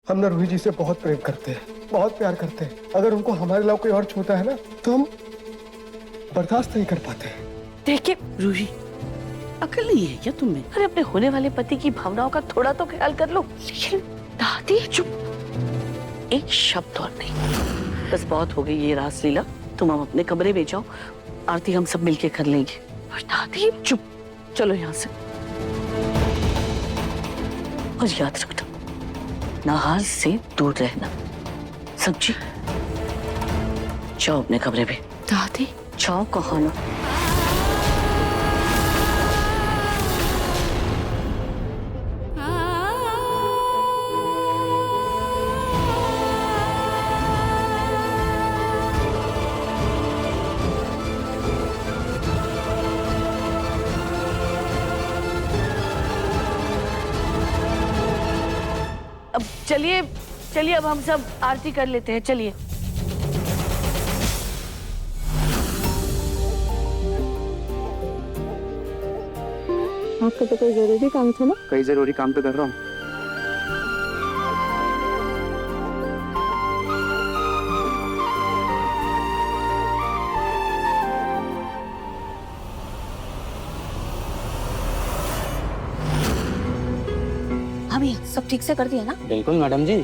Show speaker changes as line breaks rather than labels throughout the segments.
हम ना रूही जी से बहुत प्रेम करते हैं, बहुत प्यार करते हैं। अगर उनको हमारे अलावा कोई और छूता है ना तो हम बर्दाश्त नहीं कर पाते।
देखिए
रूही, अकल नहीं है क्या तुम्हें?
अरे अपने होने वाले पति की भावनाओं का थोड़ा तो ख्याल कर लो। लेकिन दादी चुप, एक शब्द और नहीं। बस बहुत हो गई ये रासलीला, तुम हम अपने कमरे में जाओ, आरती हम सब मिलके कर लेंगे। और दादी चुप, चलो यहाँ से। और याद रखना, नाहार से दूर रहना, समझी? जाओ अपने कमरे में।
दादी
जाओ, कहो ना। अब चलिए चलिए, अब हम सब आरती कर लेते हैं, चलिए।
आपका तो कोई जरूरी काम था ना?
कई जरूरी काम तो कर रहा हूँ।
हमें सब ठीक से कर दिया ना?
बिल्कुल मैडम जी,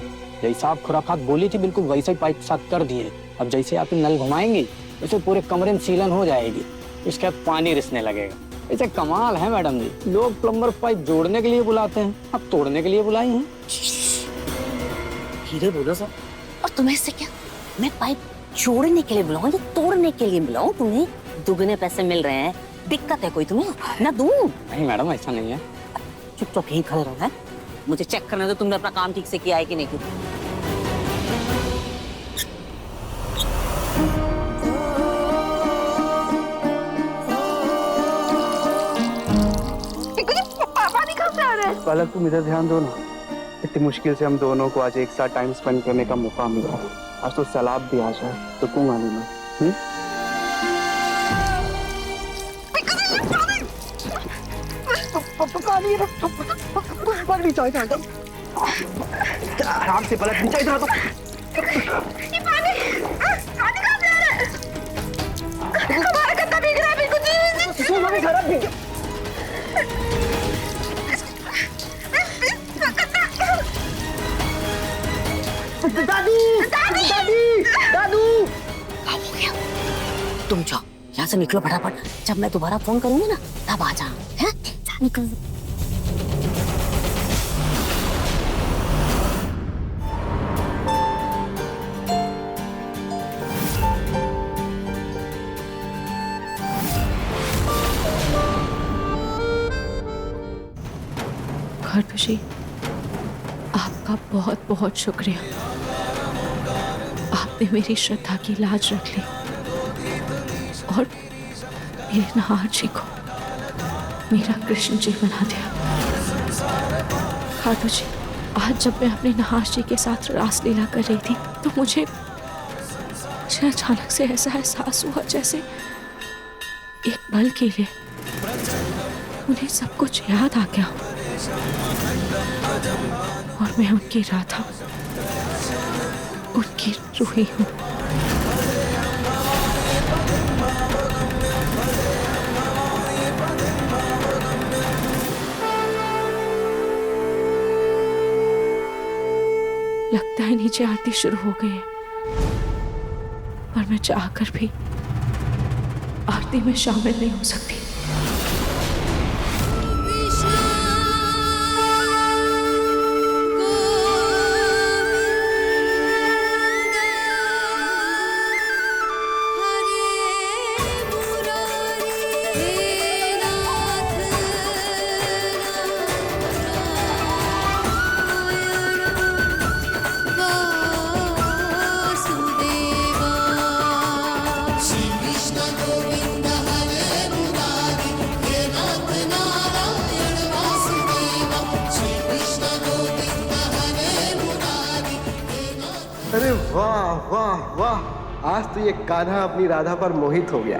जैसा आप खुराफात बोली थी बिल्कुल वैसे ही पाइप साथ कर दिए। अब जैसे आप नल घुमाएंगी वैसे पूरे कमरे में सीलन हो जाएगी, उसके बाद पानी रिसने लगेगा। ऐसे कमाल है मैडम जी, लोग प्लम्बर पाइप जोड़ने के लिए बुलाते हैं, अब तोड़ने के लिए बुलाई हैं।
धीरे बोलो सर।
और तुम्हें से क्या, मैं पाइप जोड़ने के लिए बुलाऊं या तोड़ने के लिए बुलाऊं? तुम्हें दुगने पैसे मिल रहे हैं, दिक्कत है कोई तुम्हें? ना दूं?
नहीं मैडम, ऐसा नहीं है।
चुपचाप यहीं खड़े रहो। है, मुझे चेक करना, तो तुमने अपना काम ठीक से किया है कि नहीं किया।
पलक तुम इधर ध्यान दो ना, इतनी मुश्किल से हम दोनों को आज एक साथ टाइम स्पेंड करने का मौका मिला। आज तो सलाब भी आ जाए तो तुम आने में। आराम से पलक, नीचे इधर तो।
हमारा कत्ता भीग रहा है, बिल्कुल
दादी, दादी, दादू।
काम हो गया, तुम जाओ यहाँ से, निकलो फटाफट। जब मैं दोबारा फोन करूंगी ना तब आ जाओ। हैं? जा, निकल।
खाटू जी, आपका बहुत बहुत शुक्रिया। आपने मेरी श्रद्धा की लाज रख ली और मेरे नाहार जी को मेरा कृष्ण जी बना दिया। खाटू जी, आज जब मैं अपने नाहार जी के साथ रासलीला कर रही थी तो मुझे अचानक से ऐसा एहसास हुआ जैसे एक पल के लिए उन्हें सब कुछ याद आ गया और मैं उनकी राधा, उनकी रूही हूँ। लगता है नीचे आरती शुरू हो गई है, पर मैं चाहकर भी आरती में शामिल नहीं हो सकती।
अरे वाह वाह वाह, आज तो ये कान्हा अपनी राधा पर मोहित हो गया।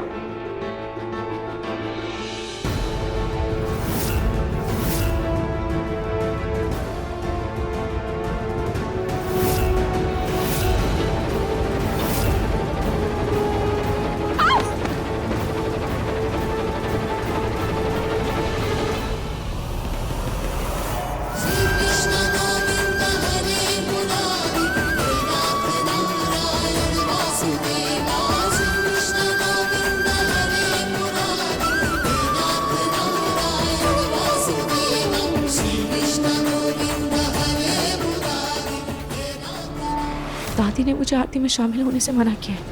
दादी ने मुझे आरती में शामिल होने से मना किया है,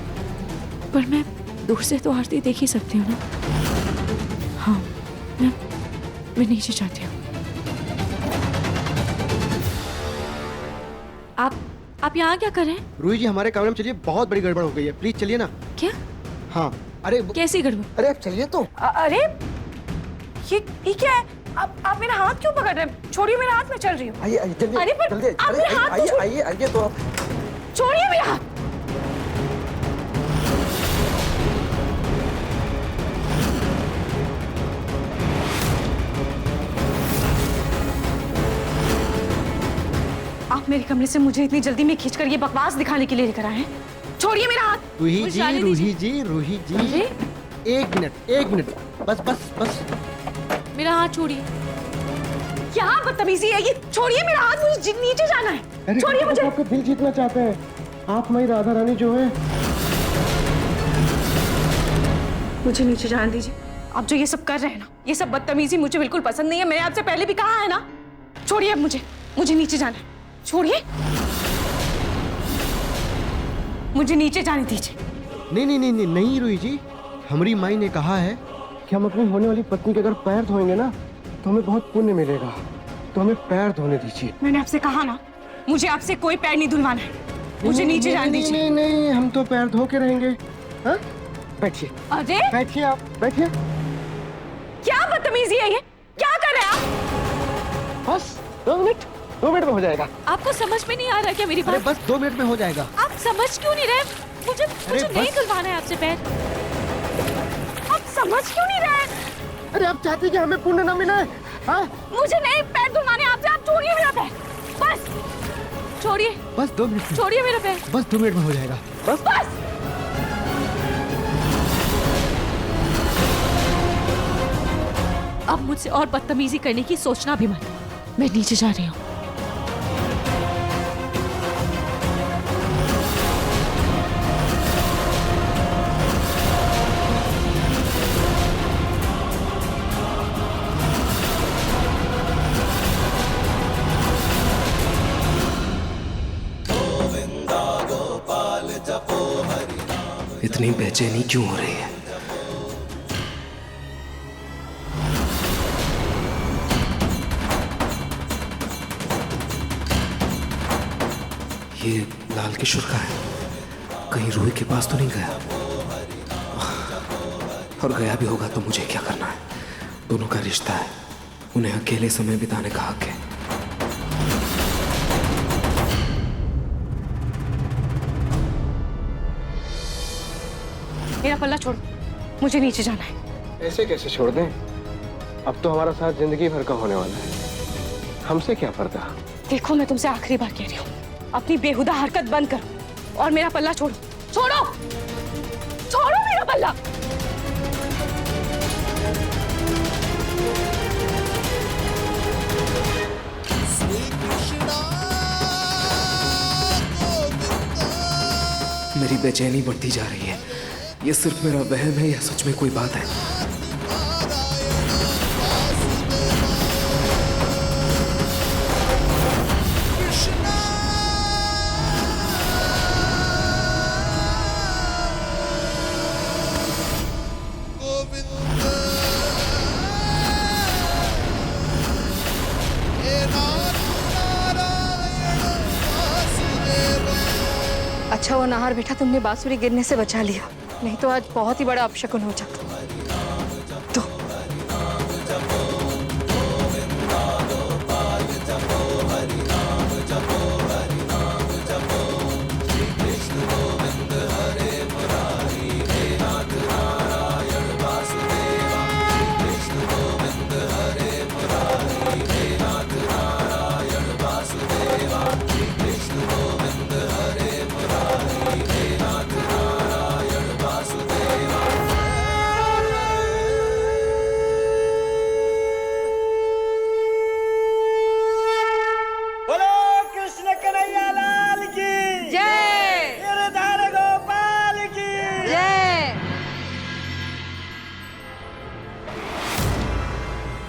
पर मैं दूर से तो आरती देख ही सकती हूँ ना। हाँ, मैं नीचे जाती हूँ। आप यहाँ क्या कर रहे हैं?
रूही जी हमारे कमरे में चलिए, बहुत बड़ी गड़बड़ हो गई है, प्लीज चलिए ना।
क्या?
हाँ। अरे
कैसी गड़बड़?
अरे आप चलिए तो।
अरे ये क्या है? आप मेरा हाथ क्यों पकड़ रहे हैं? छोड़िए, मेरा हाथ, मैं चल रही हूँ।
आइए आइए जल्दी
अरे पर
जल्दी।
आप मेरा हाथ तो
आइए आइए तो आप।
छोड़िए मेरा हाथ। आप मेरे कमरे से मुझे इतनी जल्दी में खींचकर ये बकवास दिखाने के लिए लेकर आए हैं? छोड़िए मेरा हाथ।
रूही जी रूही जी
अरे?
एक मिनट बस बस बस।
मेरा हाथ छोड़िए।
क्या बदतमीजी है ये? छोड़िए मेरा हाथ, मुझे नीचे जाना है। छोड़िए मुझे।
आपका दिल जीतना चाहते हैं, आप हमारी राधा रानी जो है।
मुझे नीचे जाने दीजिए। आप जो ये सब कर रहे हैं ना, ये सब बदतमीजी मुझे बिल्कुल पसंद नहीं है। मैंने आपसे पहले भी कहा है ना। छोड़िए अब मुझे नीचे जाना है। छोड़िए, मुझे नीचे जाने दीजिए।
नहीं रूही जी, हमारी माई ने कहा है कि हम अपनी होने वाली पत्नी के अगर पैर धोएंगे ना तो हमें बहुत पुण्य मिलेगा, तो हमें पैर धोने दीजिए।
मैंने आपसे कहा ना, मुझे आपसे कोई पैर नहीं धुलवाना है। मुझे नीचे जाने दीजिए।
नहीं, हम तो पैर धो के रहेंगे। हाँ? बैठिए
अरे
बैठिए, आप बैठिए।
क्या बदतमीजी है ये? क्या कर रहे हैं आप?
बस 2 मिनट में हो जाएगा।
आपको समझ में नहीं आ रहा क्या मेरी
अरे
बात?
बस 2 मिनट में हो जाएगा।
आप समझ क्यों नहीं रहे? मुझे नहीं धुलवाना है आपसे पैर।
आप समझ क्यों नहीं रहे?
अरे आप चाहते कि हमें पुण्य न मिले? हाँ?
मुझे नहीं पैर धुलवाने आपसे। आप छोड़िए मेरा पैर, बस
छोड़िए,
बस 2 मिनट।
छोड़िए मेरा पैर।
बस 2 मिनट में हो जाएगा।
बस।
अब मुझसे और बदतमीजी करने की सोचना भी मत। मैं नीचे जा रही हूँ।
इतनी बेचैनी क्यों हो रही है? ये लाल किशोर का है, कहीं रूही के पास तो नहीं गया? और गया भी होगा तो मुझे क्या करना है? दोनों का रिश्ता है, उन्हें अकेले समय बिताने का हक है।
मेरा पल्ला छोड़ो, मुझे नीचे जाना है।
ऐसे कैसे छोड़ दें? अब तो हमारा साथ जिंदगी भर का होने वाला है, हमसे क्या पर्दा।
देखो, मैं तुमसे आखिरी बार कह रही हूँ, अपनी बेहुदा हरकत बंद करो और मेरा पल्ला छोड़ो। छोड़ो मेरा पल्ला।
मेरी बेचैनी बढ़ती जा रही है। ये सिर्फ मेरा वहम है या सच में कोई बात है?
अच्छा वो नाहर बेटा, तुमने बांसुरी गिरने से बचा लिया, नहीं तो आज बहुत ही बड़ा अपशकुन हो जाता।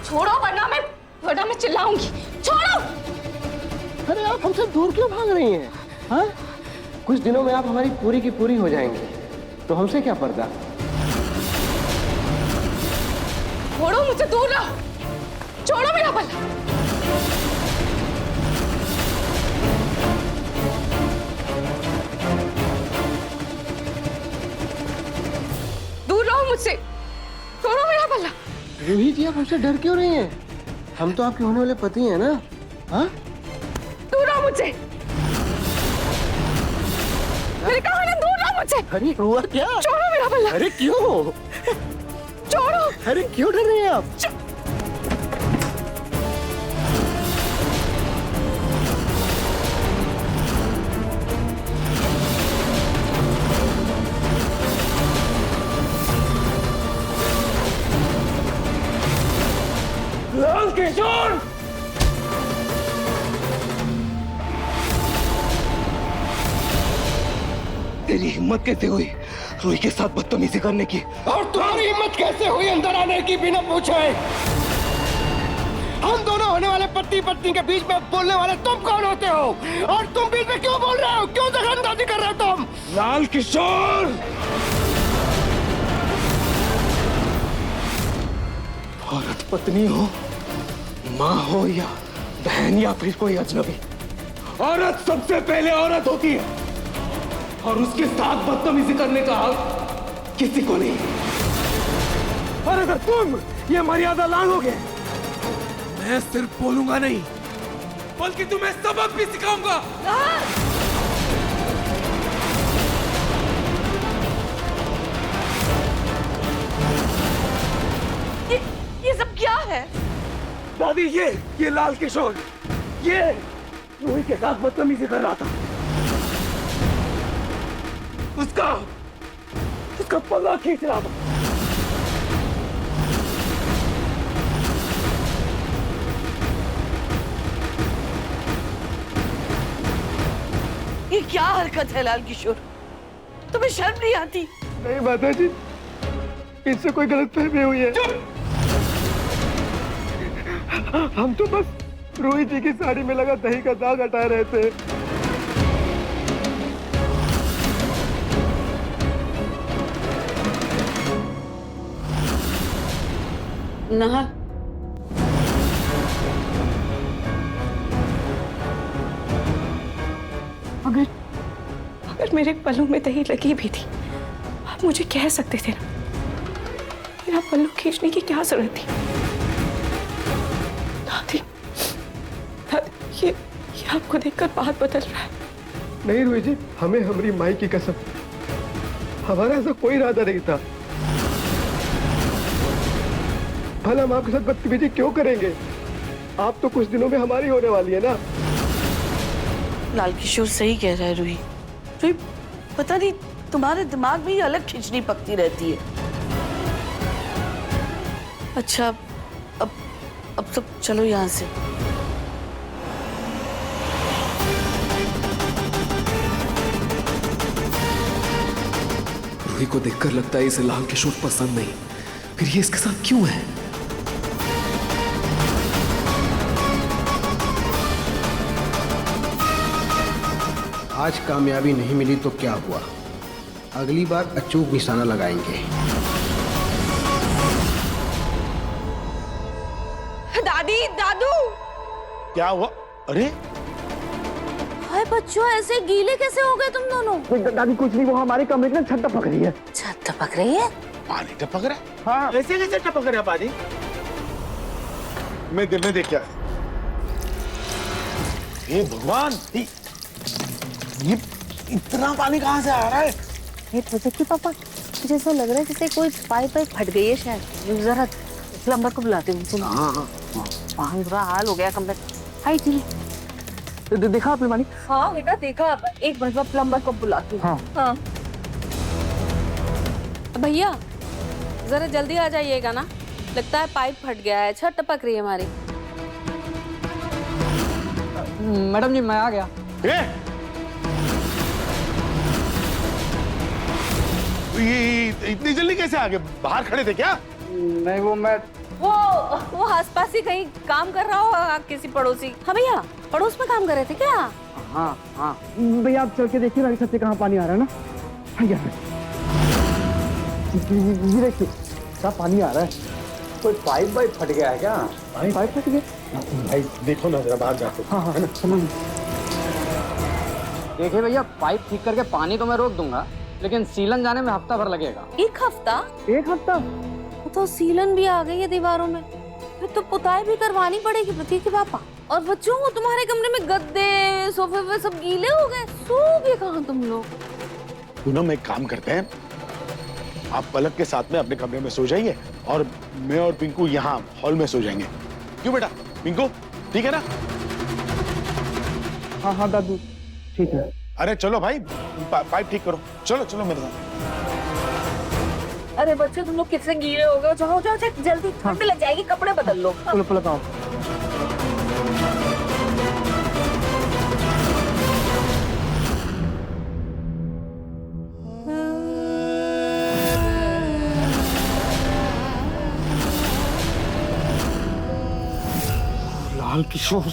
छोड़ो वरना मैं चिल्लाऊंगी। छोड़ो।
अरे आप हमसे दूर क्यों भाग रही हैं? हाँ? कुछ दिनों में आप हमारी पूरी की पूरी हो जाएंगी, तो हमसे क्या पर्दा।
छोड़ो मुझे, दूर रहो, छोड़ो मेरा पल्ला। दूर रहो मुझसे, छोड़ो मेरा पल्ला।
रूही जी, आप हमसे डर क्यों रही हैं? हम तो आपके होने वाले पति हैं ना। हाँ,
दूर रहो मुझसे, मैंने कहा ना, दूर रहो मुझसे।
अरे हुआ क्या?
छोड़ो मेरा पल्ला।
अरे क्यों?
छोड़ो।
अरे क्यों डर रही हैं आप?
लाल किशोर! तेरी हिम्मत कैसे हुई रूही के साथ बदतमीजी करने की?
और तुम्हारी हिम्मत कैसे हुई अंदर आने की बिना पूछे? हम दोनों होने वाले पति पत्नी के बीच में बोलने वाले तुम कौन होते हो? और तुम बीच में क्यों बोल रहे हो? क्यों दखलंदाजी कर रहे हो तुम?
लाल किशोर! औरत पत्नी हो, माँ हो या बहन या फिर कोई अजनबी, औरत सबसे पहले औरत होती है और उसके साथ बदतमीजी करने का हक किसी को नहीं। और अगर तुम ये मर्यादा लांघोगे, मैं सिर्फ बोलूंगा नहीं बल्कि तुम्हें सबक भी सिखाऊंगा।
ये सब क्या है?
दादी, ये लाल किशोर, ये रूही के साथ बदतमीजी कर रहा था। उसका पल्ला खींच रहा था।
ये क्या हरकत है लाल किशोर? तुम्हें शर्म नहीं आती?
नहीं माता जी, इससे कोई गलतफहमी हुई है। हम तो बस रूही जी की साड़ी में लगा दही का दाग हटा रहे थे।
नहा।
अगर मेरे पल्लू में दही लगी भी थी, आप मुझे कह सकते थे ना। मेरा पल्लू खींचने की क्या जरूरत थी? दादी, ये आपको देखकर बात बदल रहा है।
नहीं रूही जी, हमें हमारी माई की कसम, हमारा ऐसा कोई इरादा नहीं था। भला हम आपके साथ बदतमीजी क्यों करेंगे? आप तो कुछ दिनों में हमारी होने वाली है ना।
लाल किशोर सही कह रहा है रूही। रूही, पता नहीं तुम्हारे दिमाग में ही अलग खिचड़ी पकती रहती है। अच्छा, अब सब चलो यहाँ से।
रूही को देखकर लगता है इसे लाल किशोर पसंद नहीं, फिर ये इसके साथ क्यों है?
आज कामयाबी नहीं मिली तो क्या हुआ, अगली बार अचूक निशाना लगाएंगे।
दादी, दादू,
क्या हुआ? अरे
हाय बच्चों, ऐसे गीले कैसे हो गए तुम दोनों?
दादी कुछ नहीं, वो हमारे कमरे में छत टपक रही है।
छत टपक रही है?
पानी टपक रहा है?
हाँ,
ऐसे कैसे टपक रहा है पानी? मैं दिल में देख क्या, हे भगवान, ये इतना पानी कहाँ से आ रहा है?
ये प्रोजेक्ट की पापा, मुझे ऐसा लग रहा है जैसे कोई पाइप फट गई है शायद। जरा प्लम्बर को बुलाते हैं। हाँ, बुरा हाल हो गया कमरे। हाय जी,
देखा आपने पानी?
हाँ बेटा देखा, एक बार प्लम्बर को बुलाती हूँ। हाँ।
भैया जरा जल्दी आ जाइएगा ना, लगता है पाइप फट गया है, छत टपक रही है हमारी।
मैडम जी, मैं आ गया।
ये इतनी जल्दी कैसे आ गए? बाहर खड़े थे क्या?
नहीं, वो मैं
वो आसपास ही कहीं काम कर रहा होगा किसी पड़ोसी। हाँ भैया, पड़ोस में काम कर रहे थे क्या?
हाँ हाँ।
भैया आप चल के देखिए ना छत से कहाँ पानी आ रहा है ना। हाँ यार ये देखिए क्या पानी आ रहा है।
कोई पाइप वाइप फट गया है क्या?
पाइप फट गया
भाई देखो ना जरा बाहर जाके।
हाँ हाँ चलो।
देखिए भैया, पाइप ठीक करके पानी तो मैं रोक दूंगा, लेकिन सीलन जाने में हफ्ता भर लगेगा।
एक हफ्ता?
एक हफ्ता?
तो सीलन भी आ गई है दीवारों में, फिर तो पुताई भी करवानी पड़ेगी प्रतीक के पापा। और बच्चों, तुम्हारे कमरे में गद्दे सोफे पे सब गीले हो गए, सोओगे कहाँ तुम लोग?
पूनम एक काम करते हैं, आप पलक के साथ में अपने कमरे में सो जाइए और मैं और पिंकू यहाँ हॉल में सो जाएंगे। क्यों बेटा? पिंकू ठीक है ना?
हाँ हाँ दादू ठीक है।
अरे चलो भाई पाइप ठीक करो, चलो चलो मेरे साथ।
अरे बच्चे तुम लोग किससे गीले हो गए? जाओ जाओ जल्दी, ठंड लग जाएगी, कपड़े बदल लो।
चलो पलक आओ।
लाल किशोर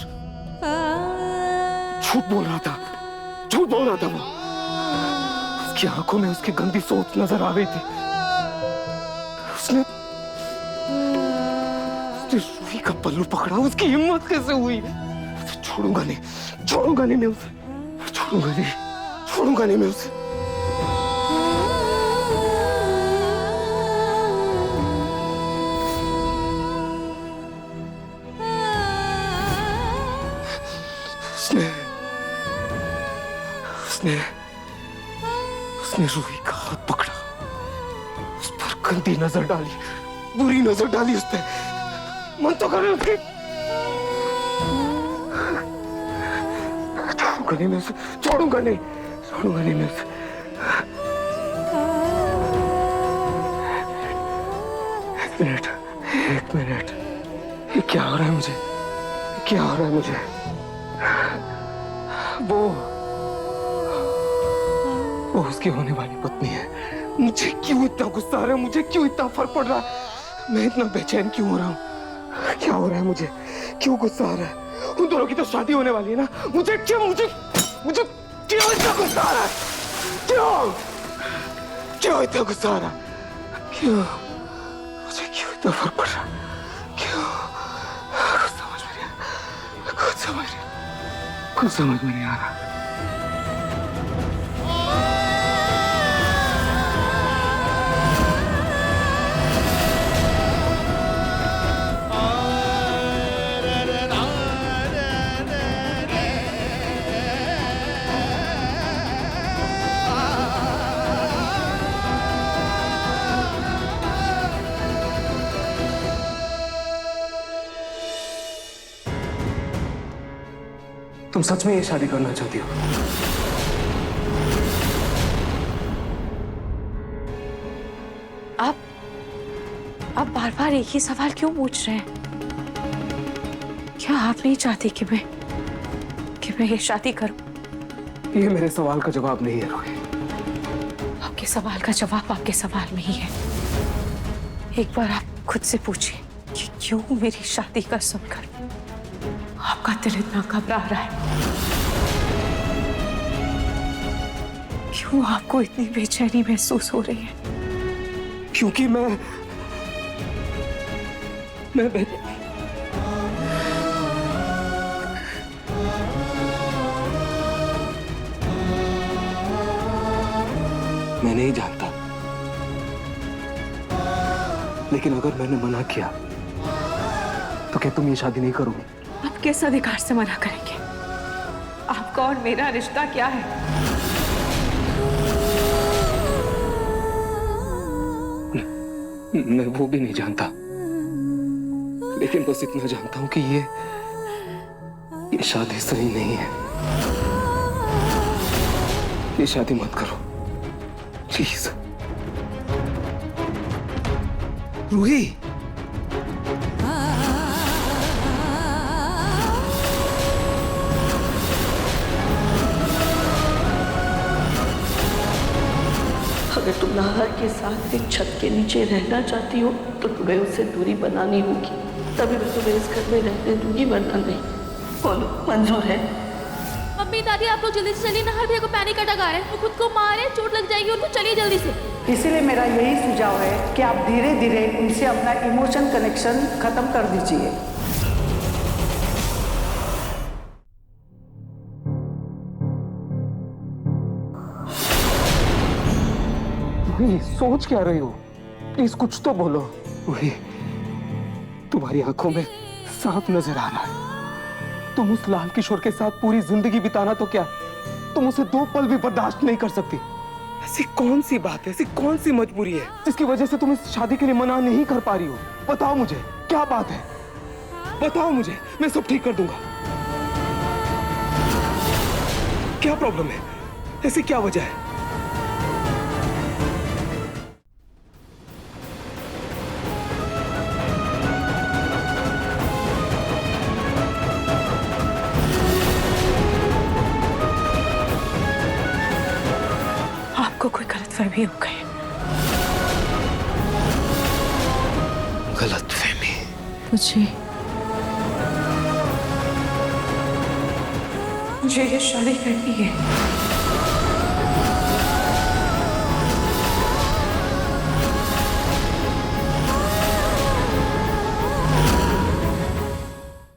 झूठ बोल रहा था, झूठ बोल रहा था वो। उसकी आंखों में उसकी गंदी सोच नजर आ रही थी। उसने रूही का पल्लू पकड़ा, उसकी हिम्मत कैसे हुई? उसे छोड़ूंगा नहीं, छोड़ूंगा नहीं मैं उसे, छोड़ूंगा नहीं, छोड़ूंगा नहीं मैं उसे। उसने उसने रूही का हाथ पकड़ा, उस पर गंदी नजर डाली, बुरी नजर डाली उस पर। मन तो करे उसके, छोड़ूंगा नहीं मैं उसे, छोड़ूंगा नहीं, छोड़ूंगा नहीं मैं उसे। एक मिनट, ये क्या हो रहा है मुझे? क्या हो रहा है मुझे? वो उसकी होने वाली पत्नी है। मुझे क्यों इतना गुस्सा आ रहा है? मुझे क्यों इतना फर्क पड़ रहा है? मैं इतना बेचैन क्यों हो रहा हूँ? क्या हो रहा है मुझे? क्यों गुस्सा आ रहा है? उन दोनों की तो शादी होने वाली है ना। मुझे क्यों क्यों इतना गुस्सा आ रहा है? क्यों इतना गुस्सा आ रहा है? क्यों मुझे क्यों इतना फर्क पड़ रहा है? क्यों? कुछ समझ में नहीं आ रहा, कुछ समझ में नहीं आ रहा। तुम सच में ये शादी करना चाहती हो?
आप बार बार एक ही सवाल क्यों पूछ रहे हैं? क्या आप नहीं चाहती कि मैं ये शादी करूं?
ये मेरे सवाल का जवाब नहीं है रोही।
आपके सवाल का जवाब आपके सवाल में ही है। एक बार आप खुद से पूछिए कि क्यों मेरी शादी का सुनकर आपका दिल इतना घबरा रहा है? क्यों आपको इतनी बेचैनी महसूस हो रही है?
क्योंकि मैं नहीं जानता, लेकिन अगर मैंने मना किया तो क्या तुम ये शादी नहीं करोगी?
आप किस अधिकार से मना करेंगे? आपका और मेरा रिश्ता क्या है?
मैं वो भी नहीं जानता, लेकिन बस इतना जानता हूं कि ये शादी सही नहीं है। ये शादी मत करो प्लीज। रूही, अगर
तुम नाहर के साथ एक छत के नीचे रहना चाहती हो तो तुम्हें उससे दूरी बनानी होगी, तभी मैं तुम्हें इस घर में रहने दूंगी, वरना नहीं। बोलो, मंजूर है?
मम्मी दादी आप लोग जल्दी से चलिए, नाहर भैया को पैनिक अटैक आ रहा है, वो खुद को मारे, चोट लग जाएगी उनको, चलिए जल्दी से।
इसीलिए मेरा यही सुझाव है कि आप धीरे धीरे उनसे अपना इमोशन कनेक्शन खत्म कर दीजिए।
वही सोच क्या रही हो? प्लीज कुछ तो बोलो। वही तुम्हारी आंखों में साफ नजर आ रहा है। तुम उस लाल किशोर के साथ पूरी जिंदगी बिताना तो क्या, तुम उसे 2 पल भी बर्दाश्त नहीं कर सकती। ऐसी कौन सी बात है, ऐसी कौन सी मजबूरी है जिसकी वजह से तुम इस शादी के लिए मना नहीं कर पा रही हो? बताओ मुझे, क्या बात है? बताओ मुझे, मैं सब ठीक कर दूंगा। क्या प्रॉब्लम है? ऐसी क्या वजह है?
आपको कोई गलतफहमी हो गई।
गलतफहमी?
मुझे ये शादी करनी है।